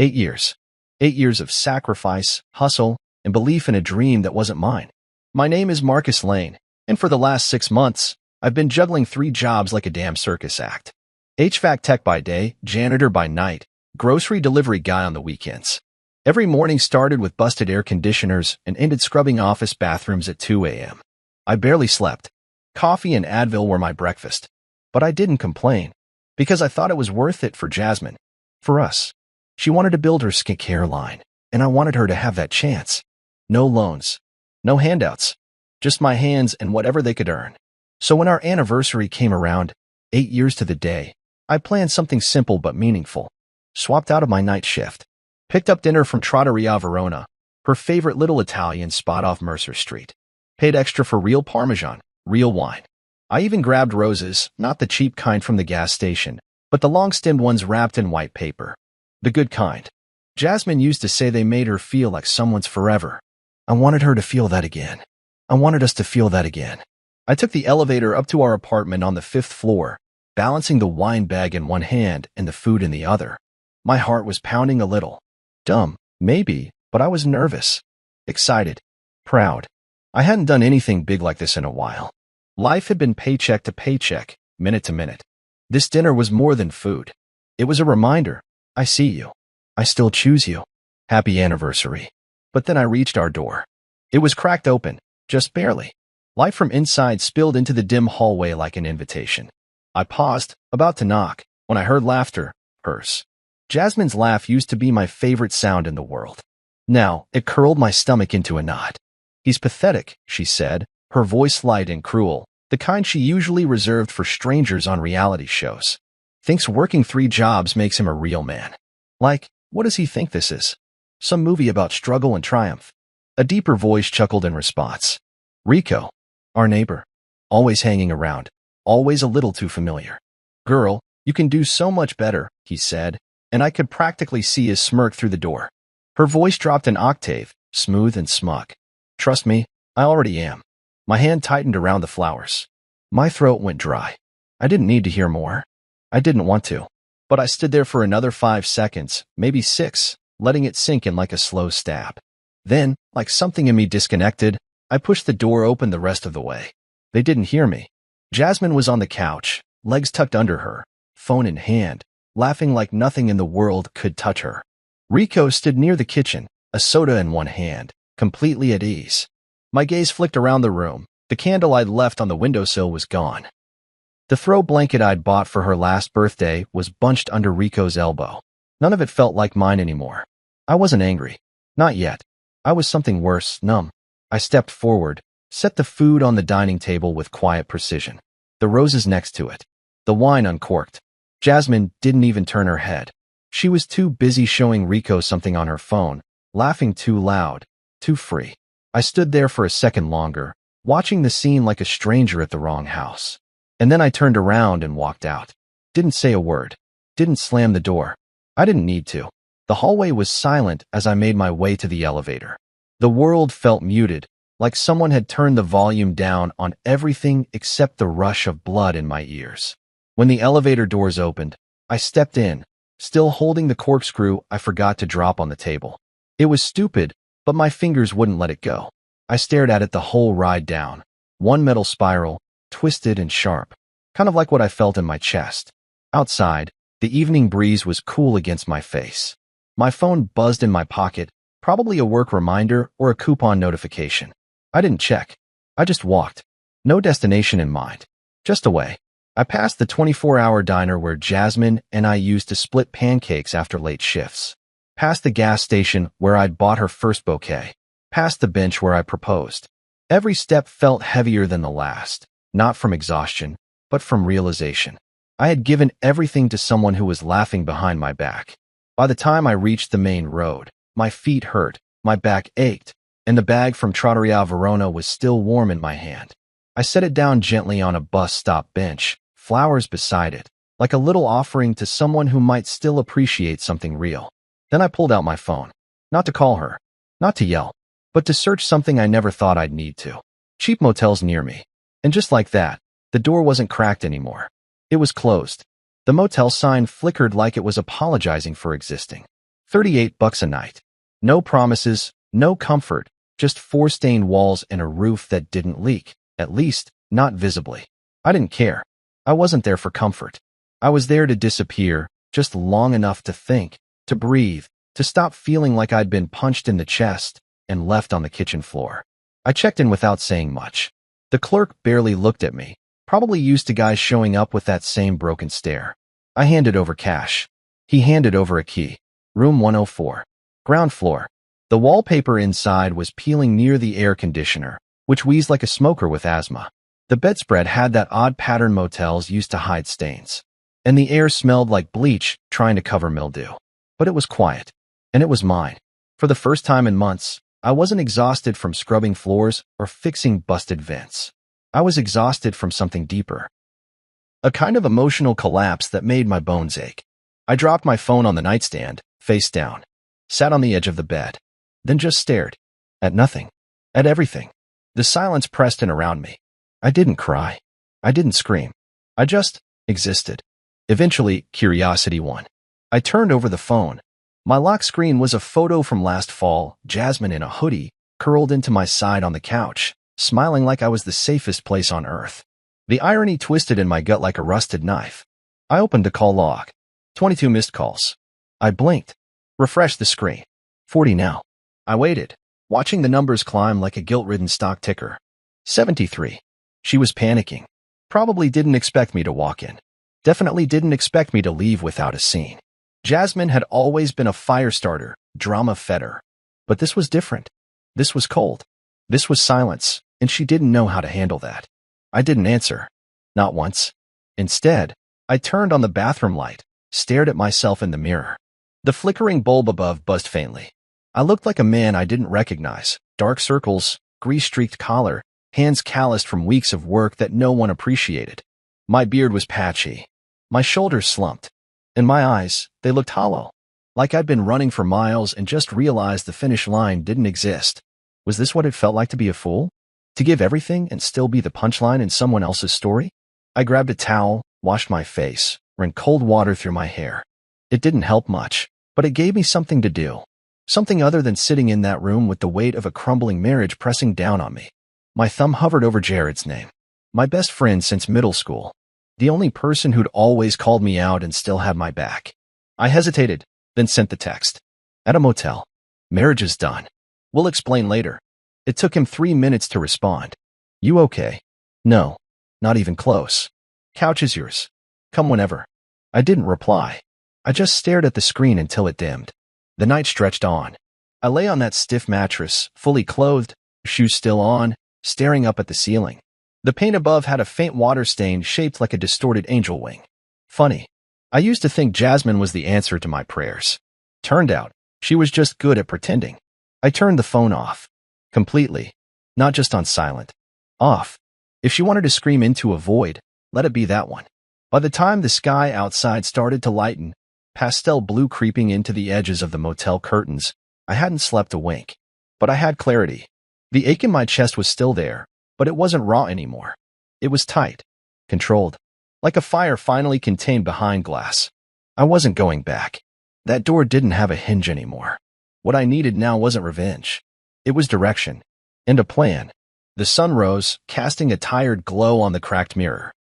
8 years. 8 years of sacrifice, hustle, and belief in a dream that wasn't mine. My name is Marcus Lane, and for the last 6 months, I've been juggling 3 jobs like a damn circus act. HVAC tech by day, janitor by night, grocery delivery guy on the weekends. Every morning started with busted air conditioners and ended scrubbing office bathrooms at 2 a.m. I barely slept. Coffee and Advil were my breakfast. But I didn't complain, because I thought it was worth it for Jasmine. For us. She wanted to build her skincare line, and I wanted her to have that chance. No loans. No handouts. Just my hands and whatever they could earn. So when our anniversary came around, 8 years to the day, I planned something simple but meaningful. Swapped out of my night shift. Picked up dinner from Trattoria Verona, her favorite little Italian spot off Mercer Street. Paid extra for real Parmesan, real wine. I even grabbed roses, not the cheap kind from the gas station, but the long-stemmed ones wrapped in white paper. The good kind. Jasmine used to say they made her feel like someone's forever. I wanted her to feel that again. I wanted us to feel that again. I took the elevator up to our apartment on the 5th floor, balancing the wine bag in one hand and the food in the other. My heart was pounding a little. Dumb, maybe, but I was nervous. Excited. Proud. I hadn't done anything big like this in a while. Life had been paycheck to paycheck, minute to minute. This dinner was more than food. It was a reminder. I see you. I still choose you. Happy anniversary. But then I reached our door. It was cracked open, just barely. Light from inside spilled into the dim hallway like an invitation. I paused, about to knock, when I heard laughter, hers. Jasmine's laugh used to be my favorite sound in the world. Now, it curled my stomach into a knot. He's pathetic, she said, her voice light and cruel, the kind she usually reserved for strangers on reality shows. Thinks working 3 jobs makes him a real man. Like, what does he think this is? Some movie about struggle and triumph. A deeper voice chuckled in response. Rico. Our neighbor. Always hanging around. Always a little too familiar. Girl, you can do so much better, he said, and I could practically see his smirk through the door. Her voice dropped an octave, smooth and smug. Trust me, I already am. My hand tightened around the flowers. My throat went dry. I didn't need to hear more. I didn't want to. But I stood there for another 5 seconds, maybe 6, letting it sink in like a slow stab. Then, like something in me disconnected, I pushed the door open the rest of the way. They didn't hear me. Jasmine was on the couch, legs tucked under her, phone in hand, laughing like nothing in the world could touch her. Rico stood near the kitchen, a soda in one hand, completely at ease. My gaze flicked around the room. The candle I'd left on the windowsill was gone. The throw blanket I'd bought for her last birthday was bunched under Rico's elbow. None of it felt like mine anymore. I wasn't angry. Not yet. I was something worse, numb. I stepped forward, set the food on the dining table with quiet precision. The roses next to it. The wine uncorked. Jasmine didn't even turn her head. She was too busy showing Rico something on her phone, laughing too loud, too free. I stood there for a second longer, watching the scene like a stranger at the wrong house. And then I turned around and walked out. Didn't say a word. Didn't slam the door. I didn't need to. The hallway was silent as I made my way to the elevator. The world felt muted, like someone had turned the volume down on everything except the rush of blood in my ears. When the elevator doors opened, I stepped in, still holding the corkscrew I forgot to drop on the table. It was stupid, but my fingers wouldn't let it go. I stared at it the whole ride down. One metal spiral, twisted and sharp, kind of like what I felt in my chest. Outside, the evening breeze was cool against my face. My phone buzzed in my pocket, probably a work reminder or a coupon notification. I didn't check. I just walked. No destination in mind. Just away. I passed the 24-hour diner where Jasmine and I used to split pancakes after late shifts. Past the gas station where I'd bought her first bouquet. Past the bench where I proposed. Every step felt heavier than the last, not from exhaustion, but from realization. I had given everything to someone who was laughing behind my back. By the time I reached the main road, my feet hurt, my back ached, and the bag from Trattoria Verona was still warm in my hand. I set it down gently on a bus stop bench, flowers beside it, like a little offering to someone who might still appreciate something real. Then I pulled out my phone. Not to call her, not to yell, but to search something I never thought I'd need to. Cheap motels near me. And just like that, the door wasn't cracked anymore. It was closed. The motel sign flickered like it was apologizing for existing. $38 a night. No promises, no comfort, just four stained walls and a roof that didn't leak, at least, not visibly. I didn't care. I wasn't there for comfort. I was there to disappear, just long enough to think, to breathe, to stop feeling like I'd been punched in the chest and left on the kitchen floor. I checked in without saying much. The clerk barely looked at me, probably used to guys showing up with that same broken stare. I handed over cash. He handed over a key. Room 104. Ground floor. The wallpaper inside was peeling near the air conditioner, which wheezed like a smoker with asthma. The bedspread had that odd pattern motels used to hide stains. And the air smelled like bleach trying to cover mildew. But it was quiet. And it was mine. For the first time in months, I wasn't exhausted from scrubbing floors or fixing busted vents. I was exhausted from something deeper. A kind of emotional collapse that made my bones ache. I dropped my phone on the nightstand, face down, sat on the edge of the bed, then just stared. At nothing. At everything. The silence pressed in around me. I didn't cry. I didn't scream. I just existed. Eventually, curiosity won. I turned over the phone. My lock screen was a photo from last fall, Jasmine in a hoodie, curled into my side on the couch, smiling like I was the safest place on earth. The irony twisted in my gut like a rusted knife. I opened the call log. 22 missed calls. I blinked. Refreshed the screen. 40 now. I waited, watching the numbers climb like a guilt-ridden stock ticker. 73. She was panicking. Probably didn't expect me to walk in. Definitely didn't expect me to leave without a scene. Jasmine had always been a fire starter, drama fetter. But this was different. This was cold. This was silence, and she didn't know how to handle that. I didn't answer. Not once. Instead, I turned on the bathroom light, stared at myself in the mirror. The flickering bulb above buzzed faintly. I looked like a man I didn't recognize. Dark circles, grease-streaked collar, hands calloused from weeks of work that no one appreciated. My beard was patchy. My shoulders slumped. In my eyes, they looked hollow. Like I'd been running for miles and just realized the finish line didn't exist. Was this what it felt like to be a fool? To give everything and still be the punchline in someone else's story? I grabbed a towel, washed my face, ran cold water through my hair. It didn't help much, but it gave me something to do. Something other than sitting in that room with the weight of a crumbling marriage pressing down on me. My thumb hovered over Jared's name. My best friend since middle school. The only person who'd always called me out and still had my back. I hesitated, then sent the text. At a motel. Marriage is done. We'll explain later. It took him 3 minutes to respond. You okay? No. Not even close. Couch is yours. Come whenever. I didn't reply. I just stared at the screen until it dimmed. The night stretched on. I lay on that stiff mattress, fully clothed, shoes still on, staring up at the ceiling. The paint above had a faint water stain shaped like a distorted angel wing. Funny. I used to think Jasmine was the answer to my prayers. Turned out, she was just good at pretending. I turned the phone off. Completely. Not just on silent. Off. If she wanted to scream into a void, let it be that one. By the time the sky outside started to lighten, pastel blue creeping into the edges of the motel curtains, I hadn't slept a wink. But I had clarity. The ache in my chest was still there, but it wasn't raw anymore. It was tight. Controlled. Like a fire finally contained behind glass. I wasn't going back. That door didn't have a hinge anymore. What I needed now wasn't revenge. It was direction. And a plan. The sun rose, casting a tired glow on the cracked mirror.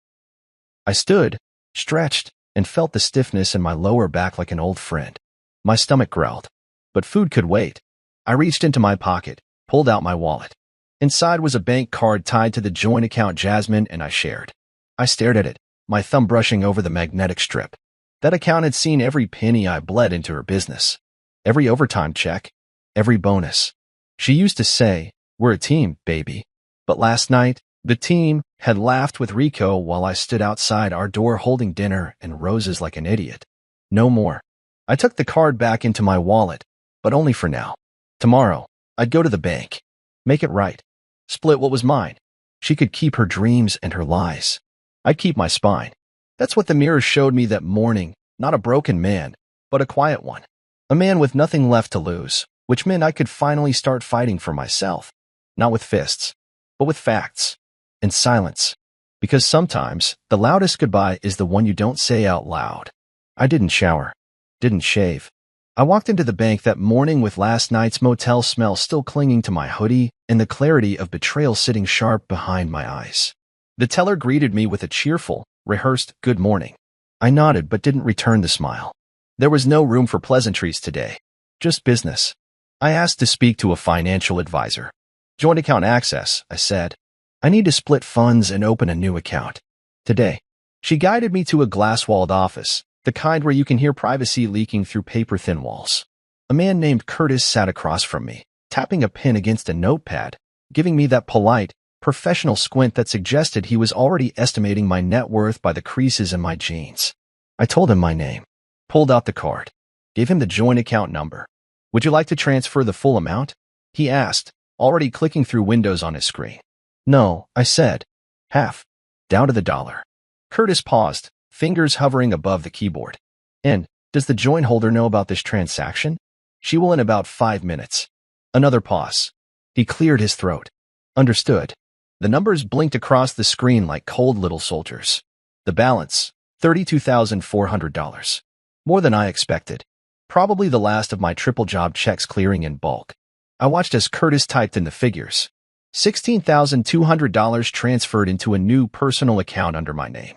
I stood, stretched, and felt the stiffness in my lower back like an old friend. My stomach growled. But food could wait. I reached into my pocket, pulled out my wallet. Inside was a bank card tied to the joint account Jasmine and I shared. I stared at it, my thumb brushing over the magnetic strip. That account had seen every penny I bled into her business. Every overtime check. Every bonus. She used to say, "We're a team, baby." But last night, the team had laughed with Rico while I stood outside our door holding dinner and roses like an idiot. No more. I took the card back into my wallet, but only for now. Tomorrow, I'd go to the bank. Make it right. Split what was mine. She could keep her dreams and her lies. I'd keep my spine. That's what the mirror showed me that morning, not a broken man, but a quiet one. A man with nothing left to lose, which meant I could finally start fighting for myself. Not with fists, but with facts. And silence. Because sometimes, the loudest goodbye is the one you don't say out loud. I didn't shower. Didn't shave. I walked into the bank that morning with last night's motel smell still clinging to my hoodie and the clarity of betrayal sitting sharp behind my eyes. The teller greeted me with a cheerful, rehearsed good morning. I nodded but didn't return the smile. There was no room for pleasantries today. Just business. I asked to speak to a financial advisor. Joint account access, I said. I need to split funds and open a new account. Today. She guided me to a glass-walled office, the kind where you can hear privacy leaking through paper-thin walls. A man named Curtis sat across from me, tapping a pen against a notepad, giving me that polite, professional squint that suggested he was already estimating my net worth by the creases in my jeans. I told him my name, pulled out the card, gave him the joint account number. Would you like to transfer the full amount? He asked, already clicking through windows on his screen. No, I said. Half. Down to the dollar. Curtis paused, fingers hovering above the keyboard. And, does the joint holder know about this transaction? She will in about 5 minutes. Another pause. He cleared his throat. Understood. The numbers blinked across the screen like cold little soldiers. The balance, $32,400. More than I expected. Probably the last of my triple job checks clearing in bulk. I watched as Curtis typed in the figures. $16,200 transferred into a new personal account under my name.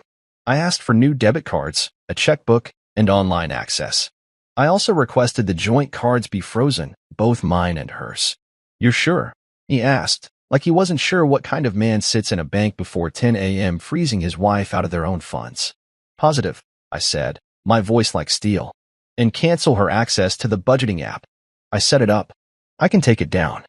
I asked for new debit cards, a checkbook, and online access. I also requested the joint cards be frozen, both mine and hers. You're sure? He asked, like he wasn't sure what kind of man sits in a bank before 10 a.m. freezing his wife out of their own funds. Positive, I said, my voice like steel. And cancel her access to the budgeting app. I set it up. I can take it down.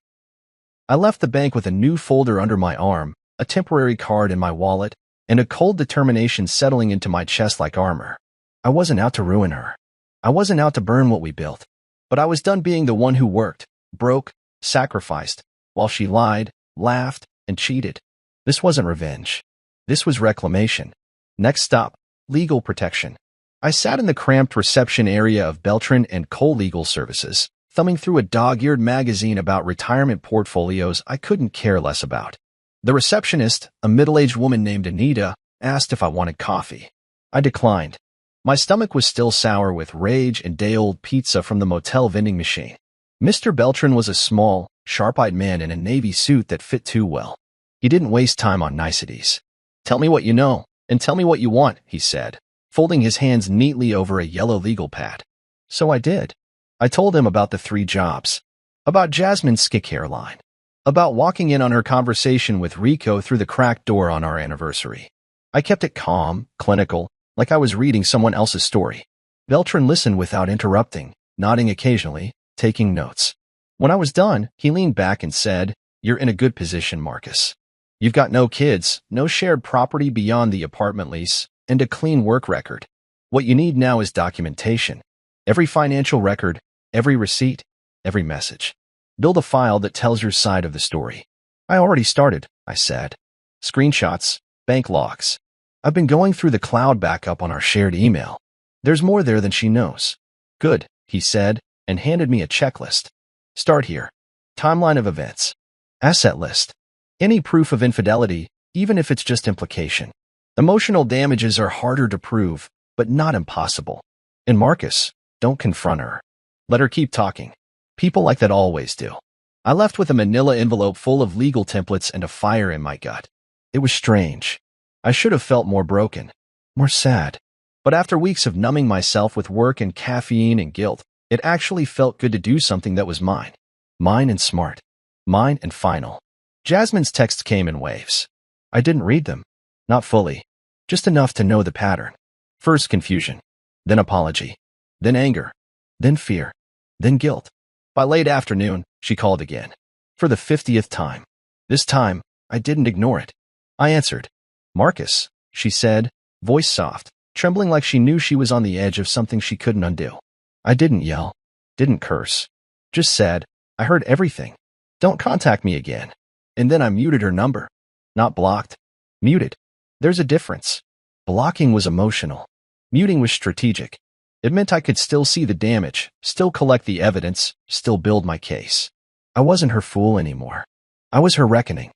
I left the bank with a new folder under my arm, a temporary card in my wallet, and a cold determination settling into my chest like armor. I wasn't out to ruin her. I wasn't out to burn what we built. But I was done being the one who worked, broke, sacrificed, while she lied, laughed, and cheated. This wasn't revenge. This was reclamation. Next stop, legal protection. I sat in the cramped reception area of Beltran & Co. Legal Services, thumbing through a dog-eared magazine about retirement portfolios I couldn't care less about. The receptionist, a middle-aged woman named Anita, asked if I wanted coffee. I declined. My stomach was still sour with rage and day-old pizza from the motel vending machine. Mr. Beltran was a small, sharp-eyed man in a navy suit that fit too well. He didn't waste time on niceties. Tell me what you know, and tell me what you want, he said, folding his hands neatly over a yellow legal pad. So I did. I told him about the 3 jobs, about Jasmine's skincare line, about walking in on her conversation with Rico through the cracked door on our anniversary. I kept it calm, clinical, like I was reading someone else's story. Beltran listened without interrupting, nodding occasionally, taking notes. When I was done, he leaned back and said, "You're in a good position, Marcus. You've got no kids, no shared property beyond the apartment lease, and a clean work record. What you need now is documentation. Every financial record, every receipt, every message. Build a file that tells your side of the story." I already started, I said. Screenshots, bank logs. I've been going through the cloud backup on our shared email. There's more there than she knows. Good, he said, and handed me a checklist. Start here. Timeline of events. Asset list. Any proof of infidelity, even if it's just implication. Emotional damages are harder to prove, but not impossible. And Marcus, don't confront her. Let her keep talking. People like that always do. I left with a manila envelope full of legal templates and a fire in my gut. It was strange. I should have felt more broken, more sad. But after weeks of numbing myself with work and caffeine and guilt, it actually felt good to do something that was mine. Mine and smart. Mine and final. Jasmine's texts came in waves. I didn't read them. Not fully. Just enough to know the pattern. First confusion. Then apology. Then anger. Then fear. Then guilt. By late afternoon, she called again. For the 50th time. This time, I didn't ignore it. I answered. "Marcus," she said, voice soft, trembling like she knew she was on the edge of something she couldn't undo. I didn't yell. Didn't curse. Just said, "I heard everything. Don't contact me again." And then I muted her number. Not blocked. Muted. There's a difference. Blocking was emotional. Muting was strategic. It meant I could still see the damage, still collect the evidence, still build my case. I wasn't her fool anymore. I was her reckoning.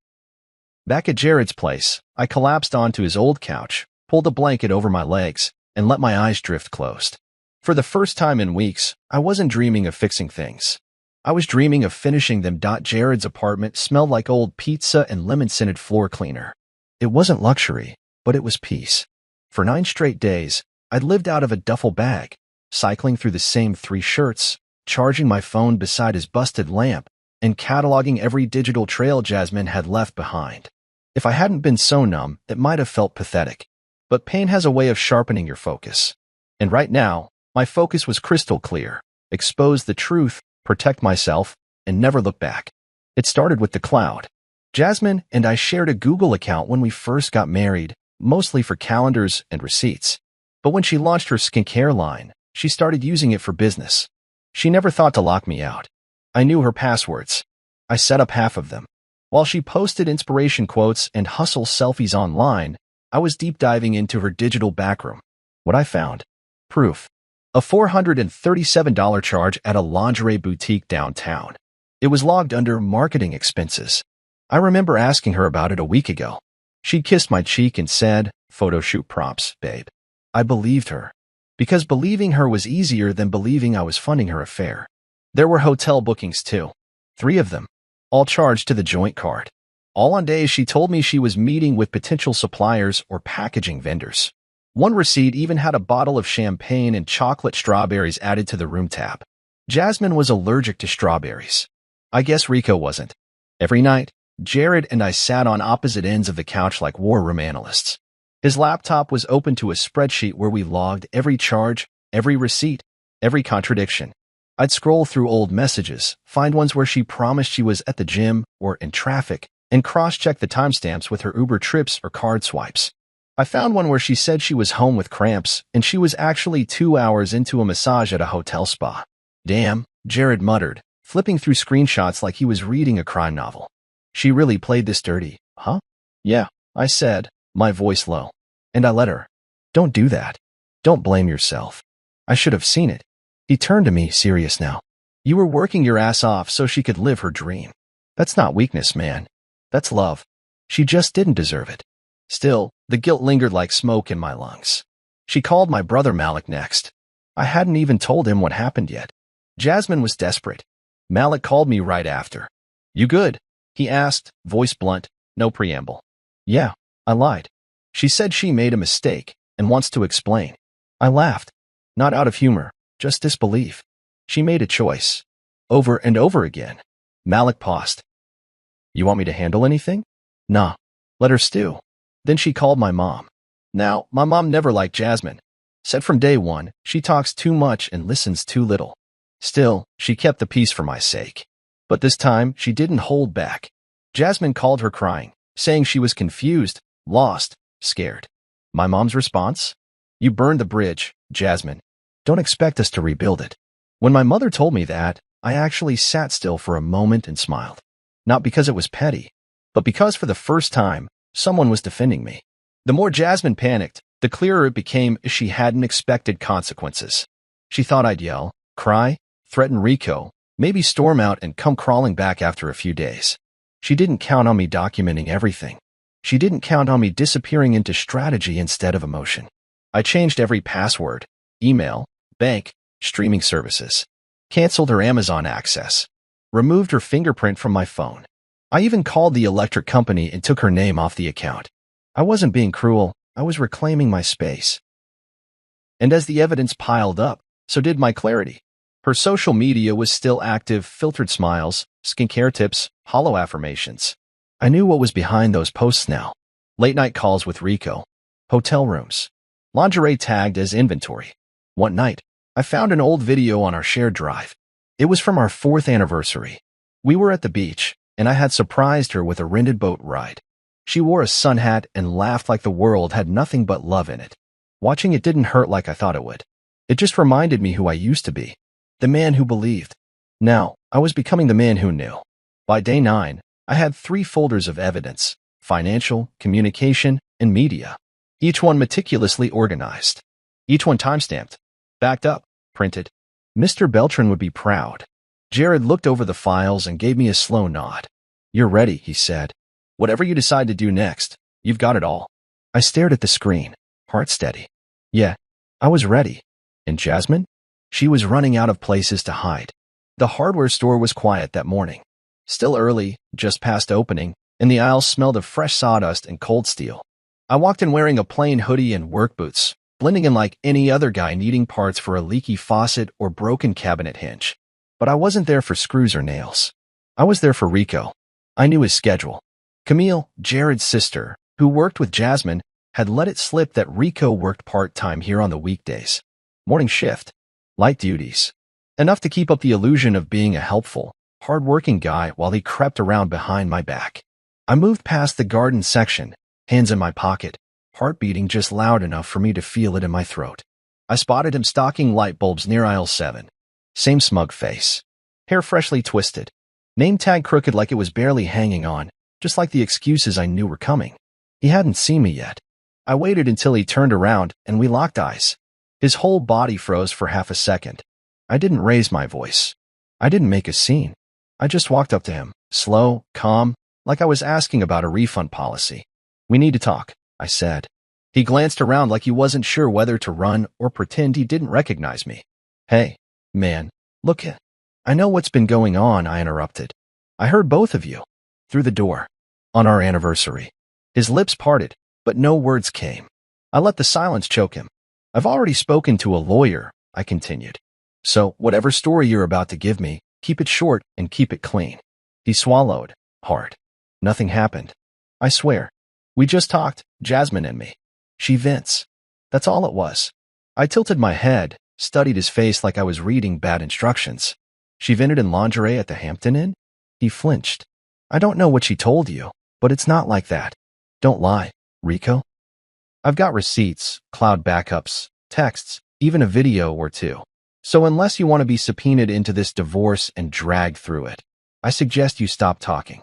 Back at Jared's place, I collapsed onto his old couch, pulled a blanket over my legs, and let my eyes drift closed. For the first time in weeks, I wasn't dreaming of fixing things. I was dreaming of finishing them. Jared's apartment smelled like old pizza and lemon-scented floor cleaner. It wasn't luxury, but it was peace. For 9 straight days, I'd lived out of a duffel bag, cycling through the same 3 shirts, charging my phone beside his busted lamp, and cataloging every digital trail Jasmine had left behind. If I hadn't been so numb, it might have felt pathetic. But pain has a way of sharpening your focus. And right now, my focus was crystal clear: expose the truth, protect myself, and never look back. It started with the cloud. Jasmine and I shared a Google account when we first got married, mostly for calendars and receipts. But when she launched her skincare line, she started using it for business. She never thought to lock me out. I knew her passwords. I set up half of them. While she posted inspiration quotes and hustle selfies online, I was deep diving into her digital backroom. What I found? Proof. A $437 charge at a lingerie boutique downtown. It was logged under marketing expenses. I remember asking her about it a week ago. She kissed my cheek and said, "Photo shoot props, babe." I believed her. Because believing her was easier than believing I was funding her affair. There were hotel bookings too. 3 of them. All charged to the joint card. All on days she told me she was meeting with potential suppliers or packaging vendors. One receipt even had a bottle of champagne and chocolate strawberries added to the room tab. Jasmine was allergic to strawberries. I guess Rico wasn't. Every night, Jared and I sat on opposite ends of the couch like war room analysts. His laptop was open to a spreadsheet where we logged every charge, every receipt, every contradiction. I'd scroll through old messages, find ones where she promised she was at the gym or in traffic, and cross-check the timestamps with her Uber trips or card swipes. I found one where she said she was home with cramps, and she was actually 2 hours into a massage at a hotel spa. Damn, Jared muttered, flipping through screenshots like he was reading a crime novel. She really played this dirty, huh? Yeah, I said, my voice low. And I let her. Don't do that. Don't blame yourself. I should have seen it. He turned to me, serious now. You were working your ass off so she could live her dream. That's not weakness, man. That's love. She just didn't deserve it. Still, the guilt lingered like smoke in my lungs. She called my brother Malik next. I hadn't even told him what happened yet. Jasmine was desperate. Malik called me right after. You good? He asked, voice blunt, no preamble. Yeah, I lied. She said she made a mistake and wants to explain. I laughed. Not out of humor, just disbelief. She made a choice. Over and over again. Malik paused. You want me to handle anything? Nah. Let her stew. Then she called my mom. Now, my mom never liked Jasmine. Said from day one, she talks too much and listens too little. Still, she kept the peace for my sake. But this time, she didn't hold back. Jasmine called her crying, saying she was confused, lost, scared. My mom's response? You burned the bridge, Jasmine. Don't expect us to rebuild it. When my mother told me that, I actually sat still for a moment and smiled. Not because it was petty, but because for the first time, someone was defending me. The more Jasmine panicked, the clearer it became she hadn't expected consequences. She thought I'd yell, cry, threaten Rico, maybe storm out and come crawling back after a few days. She didn't count on me documenting everything. She didn't count on me disappearing into strategy instead of emotion. I changed every password, email, bank, streaming services, canceled her Amazon access, removed her fingerprint from my phone. I even called the electric company and took her name off the account. I wasn't being cruel, I was reclaiming my space. And as the evidence piled up, so did my clarity. Her social media was still active, filtered smiles, skincare tips, hollow affirmations. I knew what was behind those posts now. Late-night calls with Rico, hotel rooms, lingerie tagged as inventory. One night, I found an old video on our shared drive. It was from our 4th anniversary. We were at the beach, and I had surprised her with a rented boat ride. She wore a sun hat and laughed like the world had nothing but love in it. Watching it didn't hurt like I thought it would. It just reminded me who I used to be. The man who believed. Now, I was becoming the man who knew. By day 9, I had 3 folders of evidence: financial, communication, and media. Each one meticulously organized. Each one timestamped, backed up, printed. Mr. Beltran would be proud. Jared looked over the files and gave me a slow nod. You're ready, he said. Whatever you decide to do next, you've got it all. I stared at the screen, heart steady. Yeah, I was ready. And Jasmine? She was running out of places to hide. The hardware store was quiet that morning. Still early, just past opening, and the aisles smelled of fresh sawdust and cold steel. I walked in wearing a plain hoodie and work boots, blending in like any other guy needing parts for a leaky faucet or broken cabinet hinge. But I wasn't there for screws or nails. I was there for Rico. I knew his schedule. Camille, Jared's sister, who worked with Jasmine, had let it slip that Rico worked part-time here on the weekdays. Morning shift. Light duties. Enough to keep up the illusion of being a helpful, hard-working guy while he crept around behind my back. I moved past the garden section, hands in my pocket, heart beating just loud enough for me to feel it in my throat. I spotted him stocking light bulbs near aisle 7. Same smug face. Hair freshly twisted. Name tag crooked like it was barely hanging on, just like the excuses I knew were coming. He hadn't seen me yet. I waited until he turned around and we locked eyes. His whole body froze for half a second. I didn't raise my voice. I didn't make a scene. I just walked up to him, slow, calm, like I was asking about a refund policy. "We need to talk," I said. He glanced around like he wasn't sure whether to run or pretend he didn't recognize me. "Hey, man, look it. I know what's been going on," I interrupted. "I heard both of you. Through the door. On our anniversary." His lips parted, but no words came. I let the silence choke him. "I've already spoken to a lawyer," I continued. "So whatever story you're about to give me, keep it short and keep it clean." He swallowed hard. "Nothing happened. I swear. We just talked, Jasmine and me. She vents. That's all it was." I tilted my head, studied his face like I was reading bad instructions. "She vented in lingerie at the Hampton Inn?" He flinched. "I don't know what she told you, but it's not like that. Don't lie, Rico." "I've got receipts, cloud backups, texts, even a video or two. So unless you want to be subpoenaed into this divorce and dragged through it, I suggest you stop talking."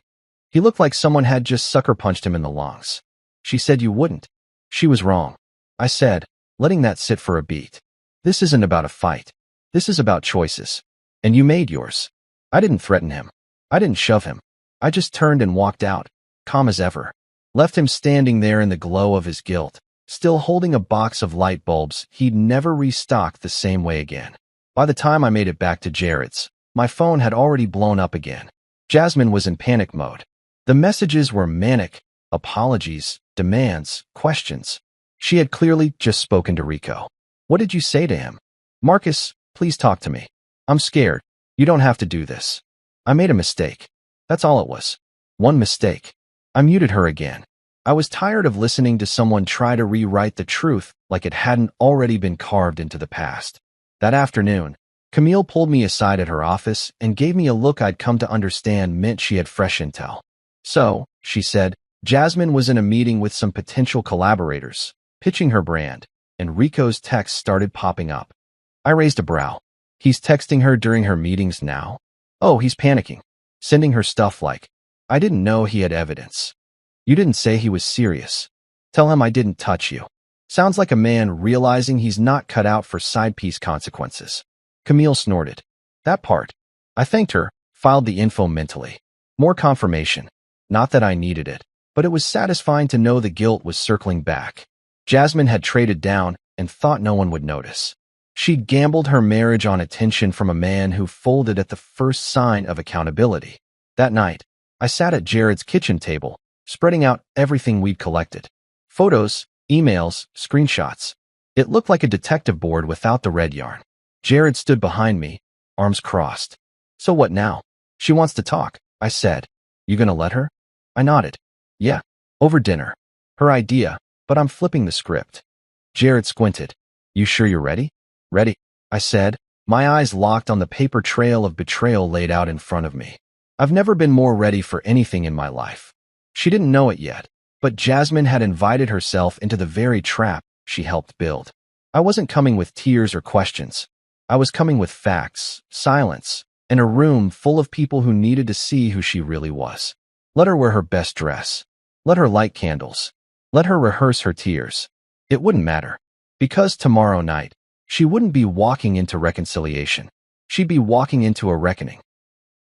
He looked like someone had just sucker punched him in the lungs. "She said you wouldn't." "She was wrong," I said, letting that sit for a beat. "This isn't about a fight. This is about choices. And you made yours." I didn't threaten him. I didn't shove him. I just turned and walked out, calm as ever. Left him standing there in the glow of his guilt, still holding a box of light bulbs he'd never restocked the same way again. By the time I made it back to Jared's, my phone had already blown up again. Jasmine was in panic mode. The messages were manic, apologies, demands, questions. She had clearly just spoken to Rico. "What did you say to him?" "Marcus, please talk to me. I'm scared. You don't have to do this. I made a mistake." That's all it was. One mistake. I muted her again. I was tired of listening to someone try to rewrite the truth like it hadn't already been carved into the past. That afternoon, Camille pulled me aside at her office and gave me a look I'd come to understand meant she had fresh intel. "So," she said, "Jasmine was in a meeting with some potential collaborators, pitching her brand, and Rico's texts started popping up." I raised a brow. "He's texting her during her meetings now?" "Oh, he's panicking. Sending her stuff like, 'I didn't know he had evidence.' You didn't say he was serious. Tell him I didn't touch you." Sounds like a man realizing he's not cut out for side piece consequences. Camille snorted. "That part." I thanked her, filed the info mentally. More confirmation. Not that I needed it, but it was satisfying to know the guilt was circling back. Jasmine had traded down and thought no one would notice. She'd gambled her marriage on attention from a man who folded at the first sign of accountability. That night, I sat at Jared's kitchen table, spreading out everything we'd collected. Photos, emails, screenshots. It looked like a detective board without the red yarn. Jared stood behind me, arms crossed. "So what now?" "She wants to talk," I said. "You gonna let her?" I nodded. "Yeah, over dinner. Her idea, but I'm flipping the script." Jared squinted. "You sure you're ready?" "Ready," I said, my eyes locked on the paper trail of betrayal laid out in front of me. I've never been more ready for anything in my life. She didn't know it yet, but Jasmine had invited herself into the very trap she helped build. I wasn't coming with tears or questions. I was coming with facts, silence, and a room full of people who needed to see who she really was. Let her wear her best dress. Let her light candles. Let her rehearse her tears. It wouldn't matter, because tomorrow night, she wouldn't be walking into reconciliation. She'd be walking into a reckoning.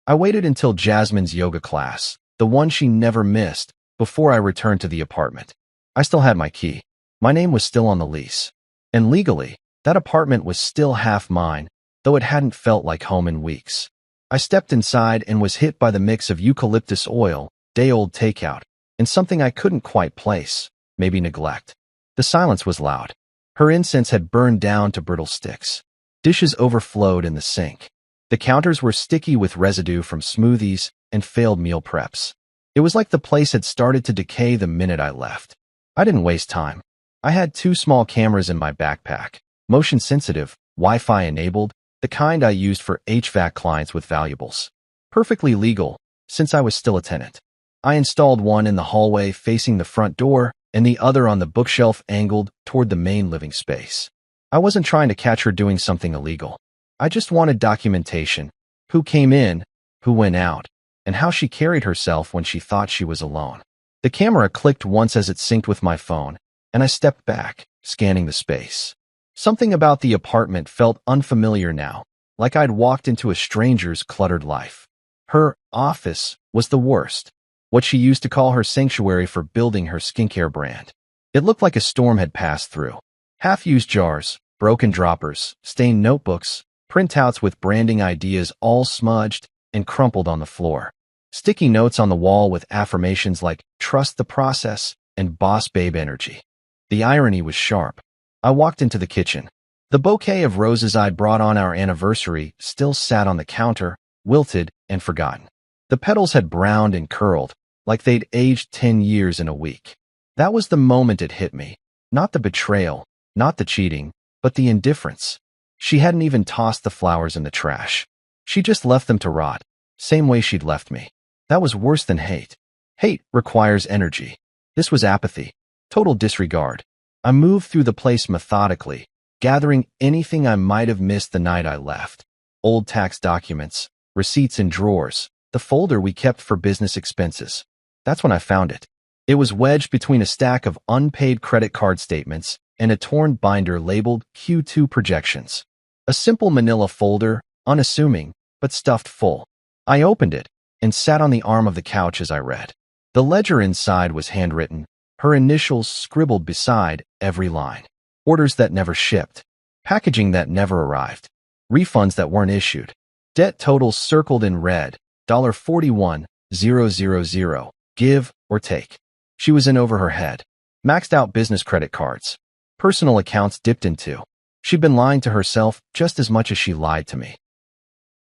I waited until Jasmine's yoga class, the one she never missed, before I returned to the apartment. I still had my key. My name was still on the lease. And legally, That apartment was still half mine, though it hadn't felt like home in weeks. I stepped inside and was hit by the mix of eucalyptus oil, day-old takeout, and something I couldn't quite place, maybe neglect. The silence was loud. Her incense had burned down to brittle sticks. Dishes overflowed in the sink. The counters were sticky with residue from smoothies and failed meal preps. It was like the place had started to decay the minute I left. I didn't waste time. I had 2 small cameras in my backpack, motion-sensitive, Wi-Fi enabled, the kind I used for HVAC clients with valuables. Perfectly legal, since I was still a tenant. I installed one in the hallway facing the front door and the other on the bookshelf angled toward the main living space. I wasn't trying to catch her doing something illegal. I just wanted documentation: who came in, who went out, and how she carried herself when she thought she was alone. The camera clicked once as it synced with my phone, and I stepped back, scanning the space. Something about the apartment felt unfamiliar now, like I'd walked into a stranger's cluttered life. Her office was the worst, what she used to call her sanctuary for building her skincare brand. It looked like a storm had passed through. Half-used jars, broken droppers, stained notebooks, printouts with branding ideas all smudged and crumpled on the floor. Sticky notes on the wall with affirmations like "trust the process" and "boss babe energy." The irony was sharp. I walked into the kitchen. The bouquet of roses I'd brought on our anniversary still sat on the counter, wilted and forgotten. The petals had browned and curled, like they'd aged 10 years in a week. That was the moment it hit me. Not the betrayal, not the cheating, but the indifference. She hadn't even tossed the flowers in the trash. She just left them to rot, same way she'd left me. That was worse than hate. Hate requires energy. This was apathy, total disregard. I moved through the place methodically, gathering anything I might have missed the night I left. Old tax documents, receipts in drawers, the folder we kept for business expenses. That's when I found it. It was wedged between a stack of unpaid credit card statements and a torn binder labeled Q2 Projections. A simple manila folder, unassuming, but stuffed full. I opened it and sat on the arm of the couch as I read. The ledger inside was handwritten, her initials scribbled beside every line. Orders that never shipped. Packaging that never arrived. Refunds that weren't issued. Debt totals circled in red, $41,000, give or take. She was in over her head. Maxed out business credit cards. Personal accounts dipped into. She'd been lying to herself just as much as she lied to me.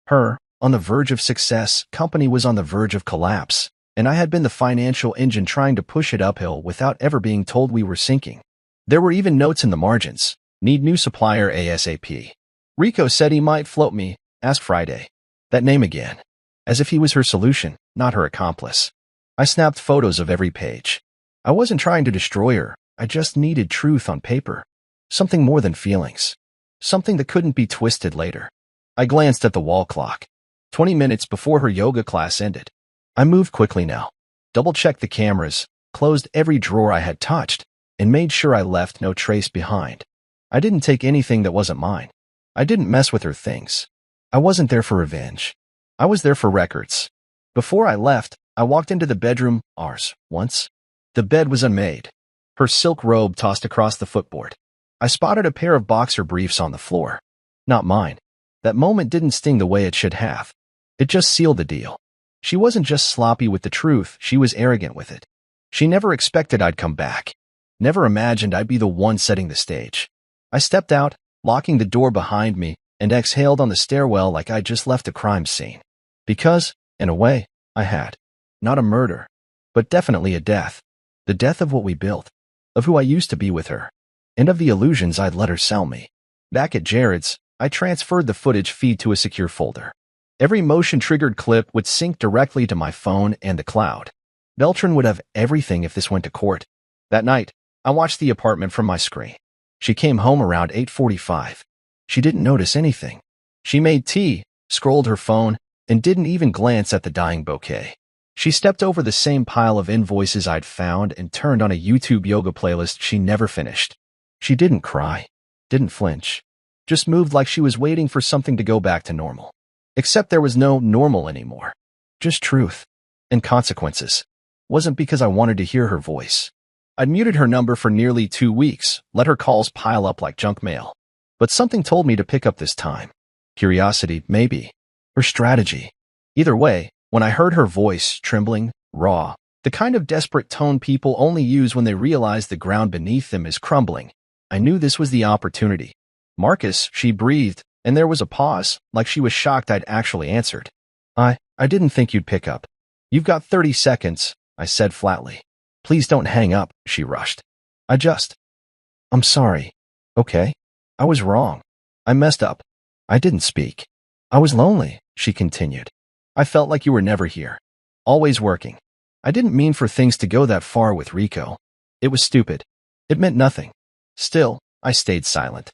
Her, on the verge of success, company was on the verge of collapse, and I had been the financial engine trying to push it uphill without ever being told we were sinking. There were even notes in the margins. Need new supplier ASAP. Rico said he might float me, ask Friday. That name again. As if he was her solution, not her accomplice. I snapped photos of every page. I wasn't trying to destroy her. I just needed truth on paper. Something more than feelings. Something that couldn't be twisted later. I glanced at the wall clock. 20 minutes before her yoga class ended. I moved quickly now. Double-checked the cameras, closed every drawer I had touched, and made sure I left no trace behind. I didn't take anything that wasn't mine. I didn't mess with her things. I wasn't there for revenge. I was there for records. Before I left, I walked into the bedroom, ours, once. The bed was unmade. Her silk robe tossed across the footboard. I spotted a pair of boxer briefs on the floor. Not mine. That moment didn't sting the way it should have. It just sealed the deal. She wasn't just sloppy with the truth, she was arrogant with it. She never expected I'd come back. Never imagined I'd be the one setting the stage. I stepped out, locking the door behind me, and exhaled on the stairwell like I'd just left a crime scene. Because, in a way, I had. Not a murder, but definitely a death. The death of what we built, of who I used to be with her, and of the illusions I'd let her sell me. Back at Jared's, I transferred the footage feed to a secure folder. Every motion-triggered clip would sync directly to my phone and the cloud. Beltran would have everything if this went to court. That night, I watched the apartment from my screen. She came home around 8:45. She didn't notice anything. She made tea, scrolled her phone, and didn't even glance at the dying bouquet. She stepped over the same pile of invoices I'd found and turned on a YouTube yoga playlist she never finished. She didn't cry, didn't flinch, just moved like she was waiting for something to go back to normal. Except there was no normal anymore. Just truth. And consequences. Wasn't because I wanted to hear her voice. I'd muted her number for nearly 2 weeks, let her calls pile up like junk mail. But something told me to pick up this time. Curiosity, maybe. Or strategy. Either way, when I heard her voice, trembling, raw, the kind of desperate tone people only use when they realize the ground beneath them is crumbling, I knew this was the opportunity. "Marcus," she breathed, and there was a pause, like she was shocked I'd actually answered. I didn't think you'd pick up." "You've got 30 seconds, I said flatly. "Please don't hang up," she rushed. "I'm sorry." "Okay. I was wrong. I messed up. I didn't speak. I was lonely," she continued. "I felt like you were never here. Always working. I didn't mean for things to go that far with Rico. It was stupid. It meant nothing." Still, I stayed silent.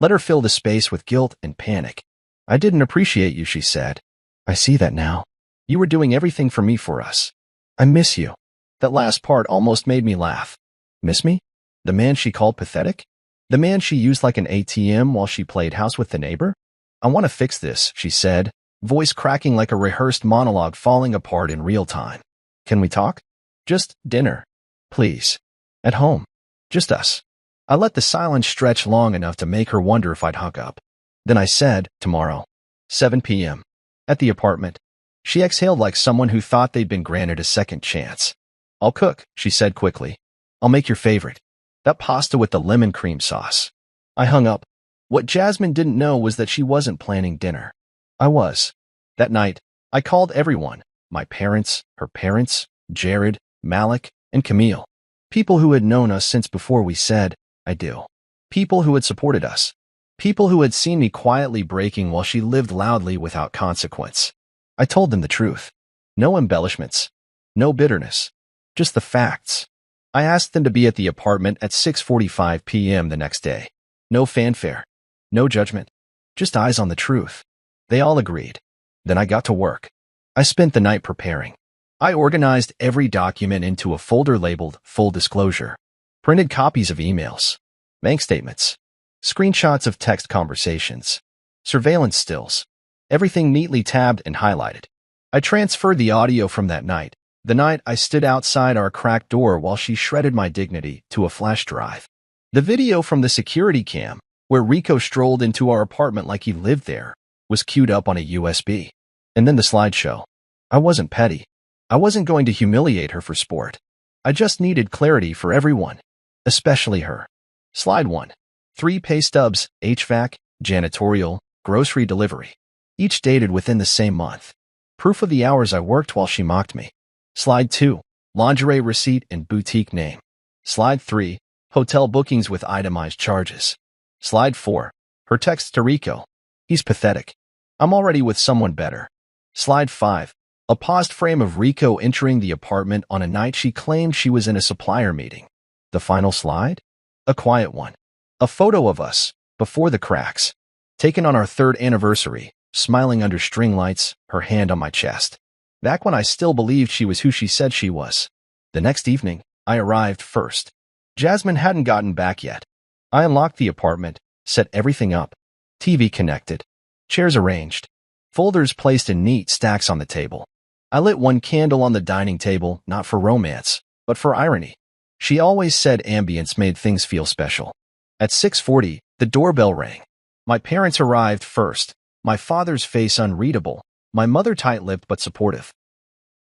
Let her fill the space with guilt and panic. "I didn't appreciate you," she said. "I see that now. You were doing everything for me for us. I miss you." That last part almost made me laugh. Miss me? The man she called pathetic? The man she used like an ATM while she played house with the neighbor? "I want to fix this," she said, voice cracking like a rehearsed monologue falling apart in real time. "Can we talk? Just dinner. Please. At home. Just us." I let the silence stretch long enough to make her wonder if I'd hung up. Then I said, "Tomorrow. 7 p.m. At the apartment." She exhaled like someone who thought they'd been granted a second chance. "I'll cook," she said quickly. "I'll make your favorite. That pasta with the lemon cream sauce." I hung up. What Jasmine didn't know was that she wasn't planning dinner. I was. That night, I called everyone. My parents, her parents, Jared, Malik, and Camille. People who had known us since before we said, "I do." People who had supported us. People who had seen me quietly breaking while she lived loudly without consequence. I told them the truth. No embellishments. No bitterness. Just the facts. I asked them to be at the apartment at 6:45 p.m. the next day. No fanfare. No judgment. Just eyes on the truth. They all agreed. Then I got to work. I spent the night preparing. I organized every document into a folder labeled Full Disclosure. Printed copies of emails, bank statements, screenshots of text conversations, surveillance stills, everything neatly tabbed and highlighted. I transferred the audio from that night, the night I stood outside our cracked door while she shredded my dignity, to a flash drive. The video from the security cam, where Rico strolled into our apartment like he lived there, was queued up on a USB. And then the slideshow. I wasn't petty. I wasn't going to humiliate her for sport. I just needed clarity for everyone. Especially her. Slide 1. 3 pay stubs, HVAC, janitorial, grocery delivery. Each dated within the same month. Proof of the hours I worked while she mocked me. Slide 2. Lingerie receipt and boutique name. Slide 3. Hotel bookings with itemized charges. Slide 4. Her text to Rico. "He's pathetic. I'm already with someone better." Slide 5. A paused frame of Rico entering the apartment on a night she claimed she was in a supplier meeting. The final slide? A quiet one. A photo of us, before the cracks. Taken on our 3rd anniversary, smiling under string lights, her hand on my chest. Back when I still believed she was who she said she was. The next evening, I arrived first. Jasmine hadn't gotten back yet. I unlocked the apartment, set everything up. TV connected. Chairs arranged. Folders placed in neat stacks on the table. I lit one candle on the dining table, not for romance, but for irony. She always said ambience made things feel special. At 6:40, the doorbell rang. My parents arrived first, my father's face unreadable, my mother tight-lipped but supportive.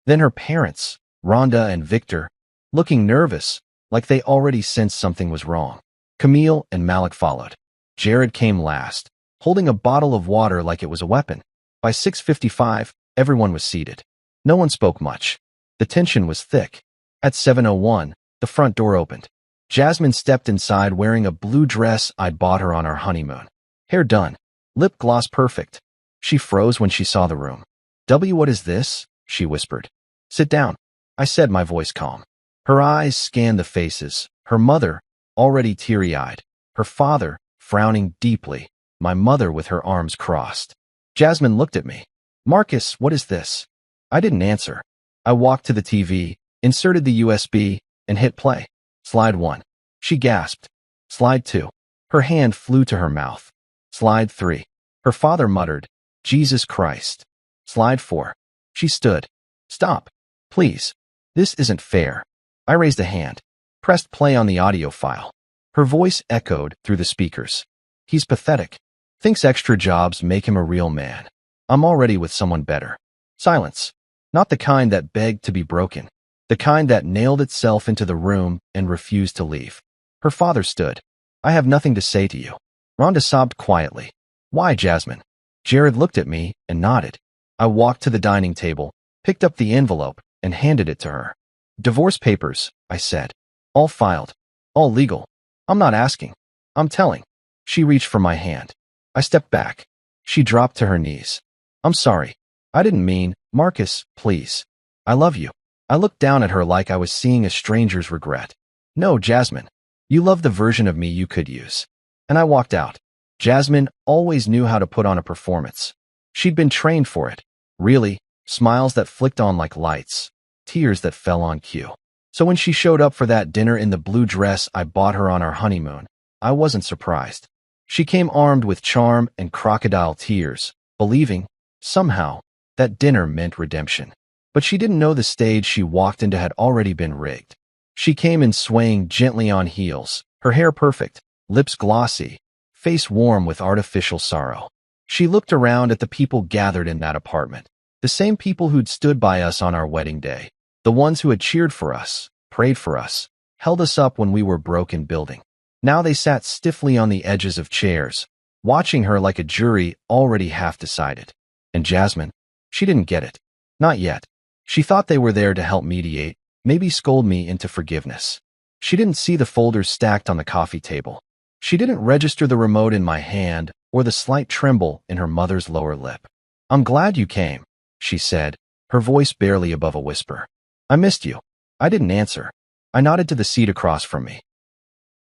Then her parents, Rhonda and Victor, looking nervous, like they already sensed something was wrong. Camille and Malik followed. Jared came last, holding a bottle of water like it was a weapon. By 6:55, everyone was seated. No one spoke much. The tension was thick. At 7:01, the front door opened. Jasmine stepped inside wearing a blue dress I'd bought her on our honeymoon. Hair done. Lip gloss perfect. She froze when she saw the room. What is this?" she whispered. "Sit down," I said, my voice calm. Her eyes scanned the faces. Her mother, already teary-eyed. Her father, frowning deeply. My mother with her arms crossed. Jasmine looked at me. "Marcus, what is this?" I didn't answer. I walked to the TV, inserted the USB, and hit play. Slide 1. She gasped. Slide 2. Her hand flew to her mouth. Slide 3. Her father muttered, "Jesus Christ." Slide 4. She stood. "Stop. Please. This isn't fair." I raised a hand, pressed play on the audio file. Her voice echoed through the speakers. He's pathetic. Thinks extra jobs make him a real man. I'm already with someone better. Silence. Not the kind that begged to be broken. The kind that nailed itself into the room and refused to leave. Her father stood. I have nothing to say to you. Rhonda sobbed quietly. Why, Jasmine? Jared looked at me and nodded. I walked to the dining table, picked up the envelope, and handed it to her. Divorce papers, I said. All filed. All legal. I'm not asking. I'm telling. She reached for my hand. I stepped back. She dropped to her knees. I'm sorry. I didn't mean, Marcus, please. I love you. I looked down at her like I was seeing a stranger's regret. No, Jasmine. You love the version of me you could use. And I walked out. Jasmine always knew how to put on a performance. She'd been trained for it. Really, smiles that flicked on like lights, tears that fell on cue. So when she showed up for that dinner in the blue dress I bought her on our honeymoon, I wasn't surprised. She came armed with charm and crocodile tears, believing, somehow, that dinner meant redemption. But she didn't know the stage she walked into had already been rigged. She came in swaying gently on heels, her hair perfect, lips glossy, face warm with artificial sorrow. She looked around at the people gathered in that apartment, the same people who'd stood by us on our wedding day, the ones who had cheered for us, prayed for us, held us up when we were broke and building. Now they sat stiffly on the edges of chairs, watching her like a jury already half decided. And Jasmine, she didn't get it. Not yet. She thought they were there to help mediate, maybe scold me into forgiveness. She didn't see the folders stacked on the coffee table. She didn't register the remote in my hand or the slight tremble in her mother's lower lip. I'm glad you came, she said, her voice barely above a whisper. I missed you. I didn't answer. I nodded to the seat across from me.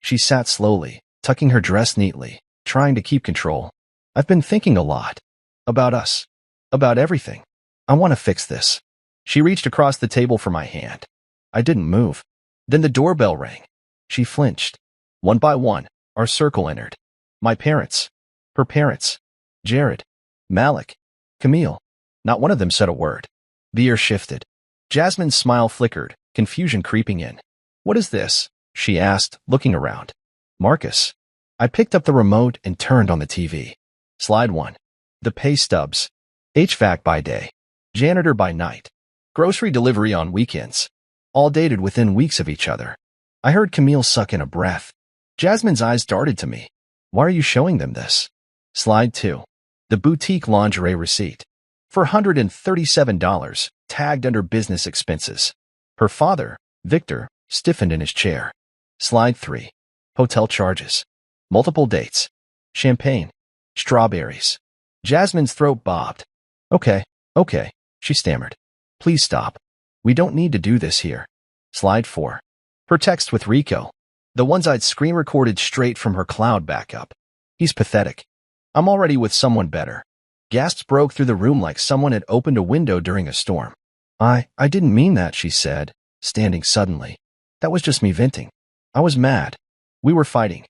She sat slowly, tucking her dress neatly, trying to keep control. I've been thinking a lot. About us. About everything. I want to fix this. She reached across the table for my hand. I didn't move. Then the doorbell rang. She flinched. One by one, our circle entered. My parents. Her parents. Jared. Malik. Camille. Not one of them said a word. The air shifted. Jasmine's smile flickered, confusion creeping in. What is this? She asked, looking around. Marcus. I picked up the remote and turned on the TV. Slide 1. The pay stubs. HVAC by day. Janitor by night. Grocery delivery on weekends. All dated within weeks of each other. I heard Camille suck in a breath. Jasmine's eyes darted to me. Why are you showing them this? Slide 2. The boutique lingerie receipt. $437, tagged under business expenses. Her father, Victor, stiffened in his chair. Slide 3. Hotel charges. Multiple dates. Champagne. Strawberries. Jasmine's throat bobbed. Okay, she stammered. Please stop. We don't need to do this here. Slide 4. Her text with Rico. The ones I'd screen recorded straight from her cloud backup. He's pathetic. I'm already with someone better. Gasps broke through the room like someone had opened a window during a storm. I didn't mean that, she said, standing suddenly. That was just me venting. I was mad. We were fighting.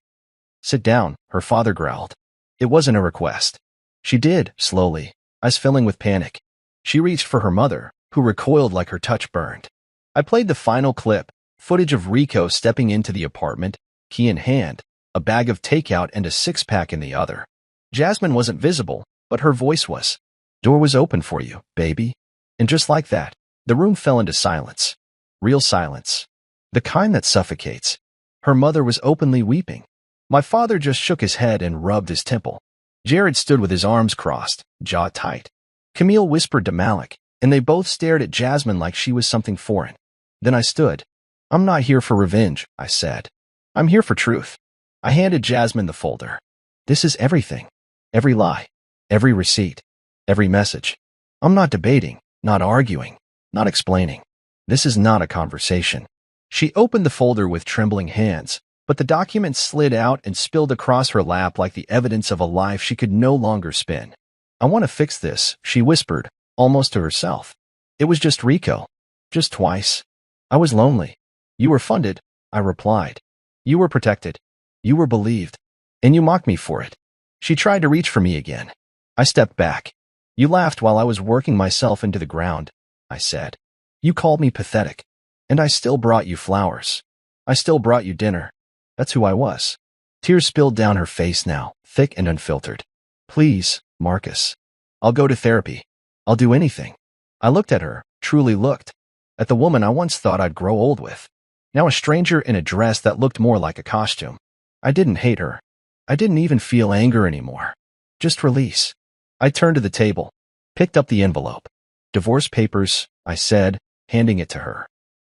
Sit down, her father growled. It wasn't a request. She did, slowly, eyes filling with panic. She reached for her mother, who recoiled like her touch burned. I played the final clip, footage of Rico stepping into the apartment, key in hand, a bag of takeout and a six-pack in the other. Jasmine wasn't visible, but her voice was. Door was open for you, baby. And just like that, the room fell into silence. Real silence. The kind that suffocates. Her mother was openly weeping. My father just shook his head and rubbed his temple. Jared stood with his arms crossed, jaw tight. Camille whispered to Malik, and they both stared at Jasmine like she was something foreign. Then I stood. I'm not here for revenge, I said. I'm here for truth. I handed Jasmine the folder. This is everything. Every lie. Every receipt. Every message. I'm not debating, not arguing, not explaining. This is not a conversation. She opened the folder with trembling hands, but the document slid out and spilled across her lap like the evidence of a life she could no longer spin. I want to fix this, she whispered, almost to herself. It was just Rico. Just twice. I was lonely. You were funded, I replied. You were protected. You were believed. And you mocked me for it. She tried to reach for me again. I stepped back. You laughed while I was working myself into the ground, I said. You called me pathetic. And I still brought you flowers. I still brought you dinner. That's who I was. Tears spilled down her face now, thick and unfiltered. Please, Marcus. I'll go to therapy. I'll do anything. I looked at her, truly looked, at the woman I once thought I'd grow old with. Now a stranger in a dress that looked more like a costume. I didn't hate her. I didn't even feel anger anymore. Just release. I turned to the table, picked up the envelope. Divorce papers, I said, handing it to her.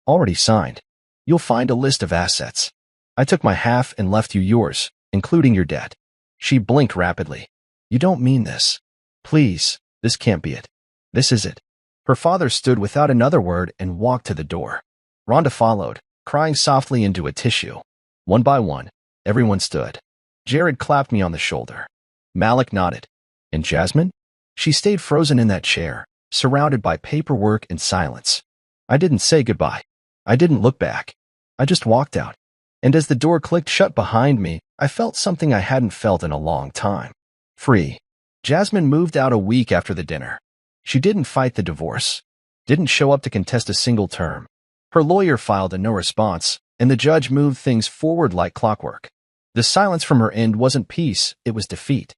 Already signed. You'll find a list of assets. I took my half and left you yours, including your debt. She blinked rapidly. You don't mean this. Please, this can't be it. This is it. Her father stood without another word and walked to the door. Rhonda followed, crying softly into a tissue. One by one, everyone stood. Jared clapped me on the shoulder. Malik nodded. And Jasmine? She stayed frozen in that chair, surrounded by paperwork and silence. I didn't say goodbye. I didn't look back. I just walked out. And as the door clicked shut behind me, I felt something I hadn't felt in a long time. Free. Jasmine moved out a week after the dinner. She didn't fight the divorce. Didn't show up to contest a single term. Her lawyer filed a no response, and the judge moved things forward like clockwork. The silence from her end wasn't peace, it was defeat.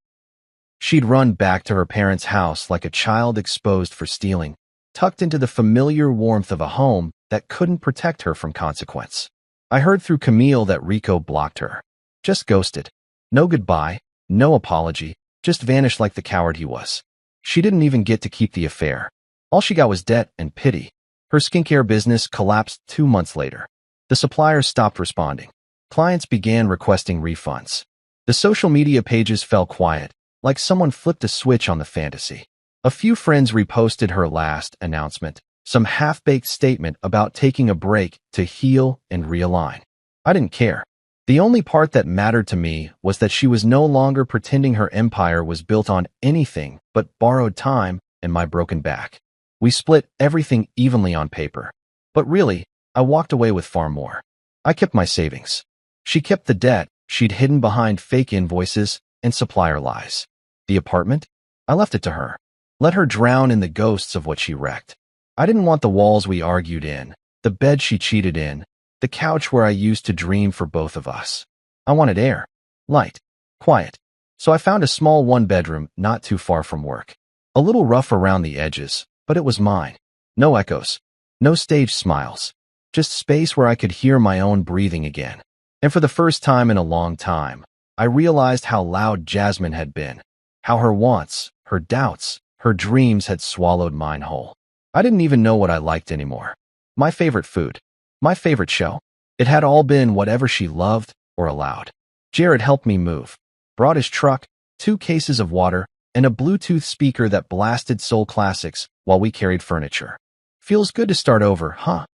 She'd run back to her parents' house like a child exposed for stealing, tucked into the familiar warmth of a home that couldn't protect her from consequence. I heard through Camille that Rico blocked her. Just ghosted. No goodbye, no apology, just vanished like the coward he was. She didn't even get to keep the affair. All she got was debt and pity. Her skincare business collapsed 2 months later. The suppliers stopped responding. Clients began requesting refunds. The social media pages fell quiet, like someone flipped a switch on the fantasy. A few friends reposted her last announcement, some half-baked statement about taking a break to heal and realign. I didn't care. The only part that mattered to me was that she was no longer pretending her empire was built on anything but borrowed time and my broken back. We split everything evenly on paper. But really, I walked away with far more. I kept my savings. She kept the debt she'd hidden behind fake invoices and supplier lies. The apartment? I left it to her. Let her drown in the ghosts of what she wrecked. I didn't want the walls we argued in, the bed she cheated in, the couch where I used to dream for both of us. I wanted air, light, quiet. So I found a small one-bedroom not too far from work. A little rough around the edges, but it was mine. No echoes, no staged smiles, just space where I could hear my own breathing again. And for the first time in a long time, I realized how loud Jasmine had been, how her wants, her doubts, her dreams had swallowed mine whole. I didn't even know what I liked anymore. My favorite food, my favorite show. It had all been whatever she loved or allowed. Jared helped me move, brought his truck, 2 cases of water, and a Bluetooth speaker that blasted soul classics while we carried furniture. Feels good to start over, huh?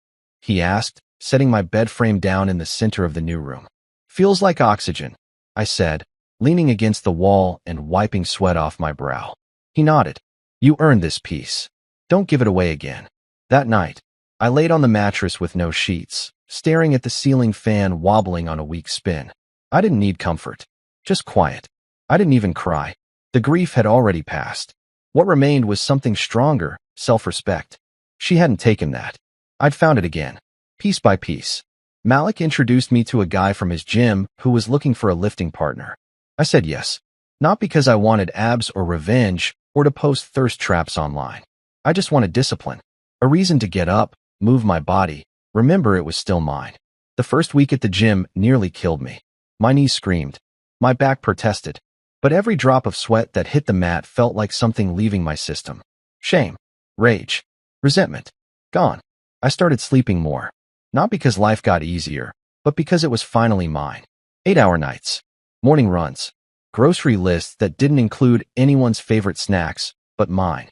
He asked, setting my bed frame down in the center of the new room. Feels like oxygen, I said, leaning against the wall and wiping sweat off my brow. He nodded. You earned this peace. Don't give it away again. That night, I laid on the mattress with no sheets, staring at the ceiling fan wobbling on a weak spin. I didn't need comfort, just quiet. I didn't even cry. The grief had already passed. What remained was something stronger, self-respect. She hadn't taken that. I'd found it again, piece by piece. Malik introduced me to a guy from his gym who was looking for a lifting partner. I said yes, not because I wanted abs or revenge or to post thirst traps online. I just wanted discipline, a reason to get up, move my body, remember it was still mine. The first week at the gym nearly killed me. My knees screamed. My back protested. But every drop of sweat that hit the mat felt like something leaving my system. Shame, rage, resentment, gone. I started sleeping more. Not because life got easier, but because it was finally mine. 8-hour nights, morning runs, grocery lists that didn't include anyone's favorite snacks, but mine.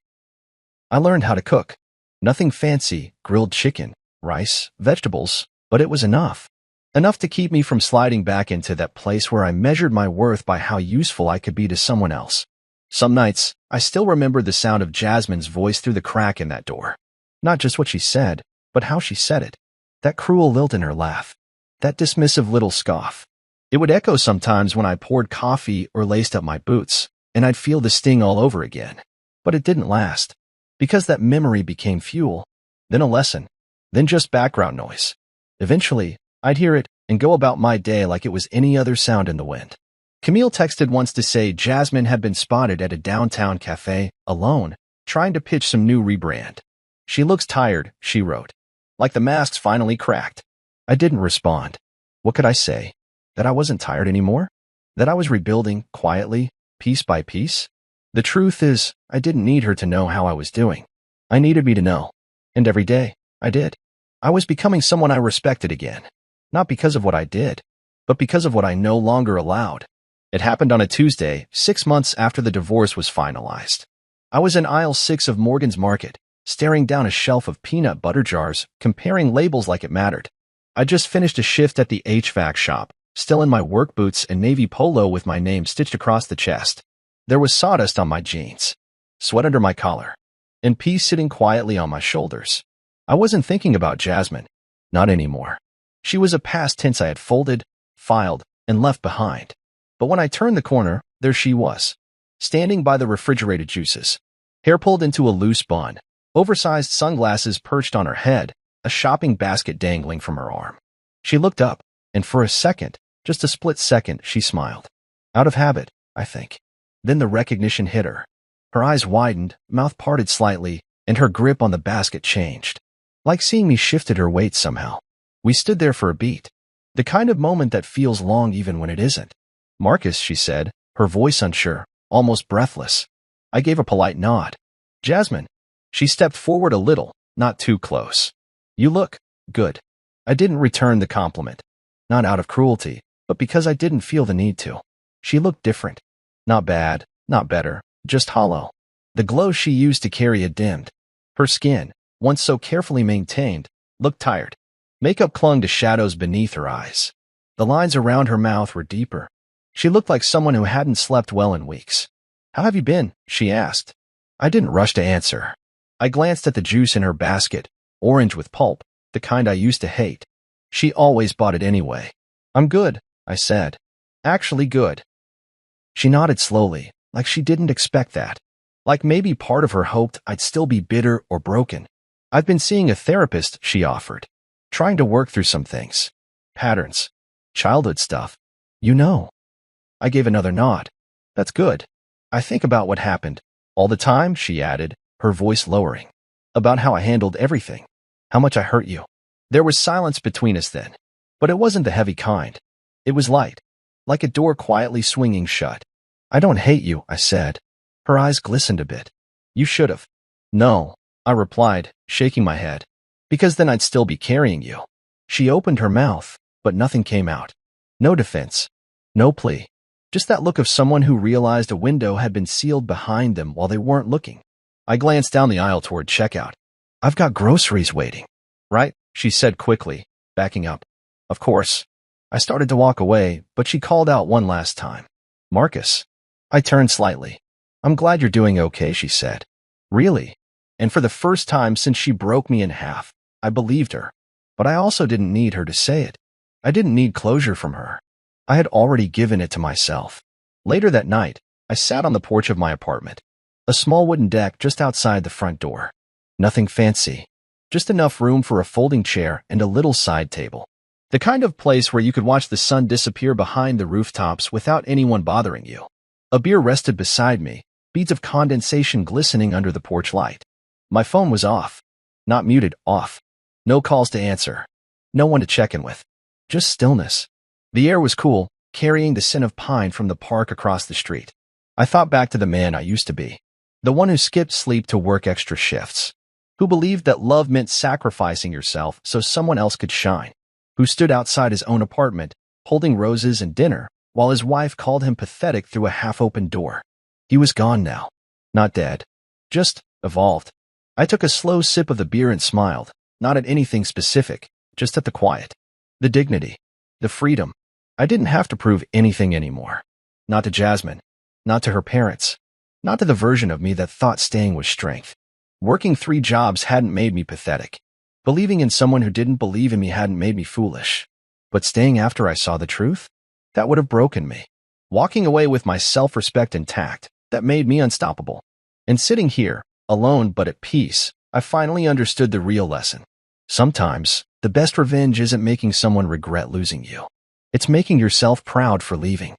I learned how to cook. Nothing fancy, grilled chicken, rice, vegetables, but it was enough. Enough to keep me from sliding back into that place where I measured my worth by how useful I could be to someone else. Some nights, I still remember the sound of Jasmine's voice through the crack in that door. Not just what she said, but how she said it. That cruel lilt in her laugh. That dismissive little scoff. It would echo sometimes when I poured coffee or laced up my boots, and I'd feel the sting all over again. But it didn't last. Because that memory became fuel, then a lesson, then just background noise. Eventually, I'd hear it and go about my day like it was any other sound in the wind. Camille texted once to say Jasmine had been spotted at a downtown cafe, alone, trying to pitch some new rebrand. She looks tired, she wrote. Like the mask's finally cracked. I didn't respond. What could I say? That I wasn't tired anymore? That I was rebuilding, quietly, piece by piece? The truth is, I didn't need her to know how I was doing. I needed me to know. And every day, I did. I was becoming someone I respected again. Not because of what I did, but because of what I no longer allowed. It happened on a Tuesday, 6 months after the divorce was finalized. I was in aisle 6 of Morgan's Market, staring down a shelf of peanut butter jars, comparing labels like it mattered. I just finished a shift at the HVAC shop, still in my work boots and navy polo with my name stitched across the chest. There was sawdust on my jeans, sweat under my collar, and peace sitting quietly on my shoulders. I wasn't thinking about Jasmine. Not anymore. She was a past tense I had folded, filed, and left behind. But when I turned the corner, there she was, standing by the refrigerated juices, hair pulled into a loose bun, oversized sunglasses perched on her head, a shopping basket dangling from her arm. She looked up, and for a second, just a split second, she smiled. Out of habit, I think. Then the recognition hit her. Her eyes widened, mouth parted slightly, and her grip on the basket changed. Like seeing me shifted her weight somehow. We stood there for a beat. The kind of moment that feels long even when it isn't. Marcus, she said, her voice unsure, almost breathless. I gave a polite nod. Jasmine. She stepped forward a little, not too close. You look good. I didn't return the compliment. Not out of cruelty, but because I didn't feel the need to. She looked different. Not bad, not better, just hollow. The glow she used to carry had dimmed. Her skin, once so carefully maintained, looked tired. Makeup clung to shadows beneath her eyes. The lines around her mouth were deeper. She looked like someone who hadn't slept well in weeks. How have you been? She asked. I didn't rush to answer. I glanced at the juice in her basket, orange with pulp, the kind I used to hate. She always bought it anyway. I'm good, I said. Actually good. She nodded slowly, like she didn't expect that. Like maybe part of her hoped I'd still be bitter or broken. I've been seeing a therapist, she offered. Trying to work through some things. Patterns. Childhood stuff. You know. I gave another nod. That's good. I think about what happened. All the time, she added, her voice lowering. About how I handled everything. How much I hurt you. There was silence between us then. But it wasn't the heavy kind. It was light. Like a door quietly swinging shut. I don't hate you, I said. Her eyes glistened a bit. You should have. No, I replied, shaking my head. Because then I'd still be carrying you. She opened her mouth, but nothing came out. No defense. No plea. Just that look of someone who realized a window had been sealed behind them while they weren't looking. I glanced down the aisle toward checkout. I've got groceries waiting. Right? She said quickly, backing up. Of course. I started to walk away, but she called out one last time. Marcus. I turned slightly. I'm glad you're doing okay, she said. Really? And for the first time since she broke me in half, I believed her. But I also didn't need her to say it. I didn't need closure from her. I had already given it to myself. Later that night, I sat on the porch of my apartment. A small wooden deck just outside the front door. Nothing fancy. Just enough room for a folding chair and a little side table. The kind of place where you could watch the sun disappear behind the rooftops without anyone bothering you. A beer rested beside me, beads of condensation glistening under the porch light. My phone was off. Not muted, off. No calls to answer. No one to check in with. Just stillness. The air was cool, carrying the scent of pine from the park across the street. I thought back to the man I used to be. The one who skipped sleep to work extra shifts. Who believed that love meant sacrificing yourself so someone else could shine. Who stood outside his own apartment, holding roses and dinner, while his wife called him pathetic through a half-open door. He was gone now. Not dead. Just evolved. I took a slow sip of the beer and smiled, not at anything specific, just at the quiet. The dignity. The freedom. I didn't have to prove anything anymore. Not to Jasmine. Not to her parents. Not to the version of me that thought staying was strength. Working 3 jobs hadn't made me pathetic. Believing in someone who didn't believe in me hadn't made me foolish. But staying after I saw the truth? That would have broken me. Walking away with my self-respect intact, that made me unstoppable. And sitting here, alone but at peace, I finally understood the real lesson. Sometimes, The best revenge isn't making someone regret losing you. It's making yourself proud for leaving.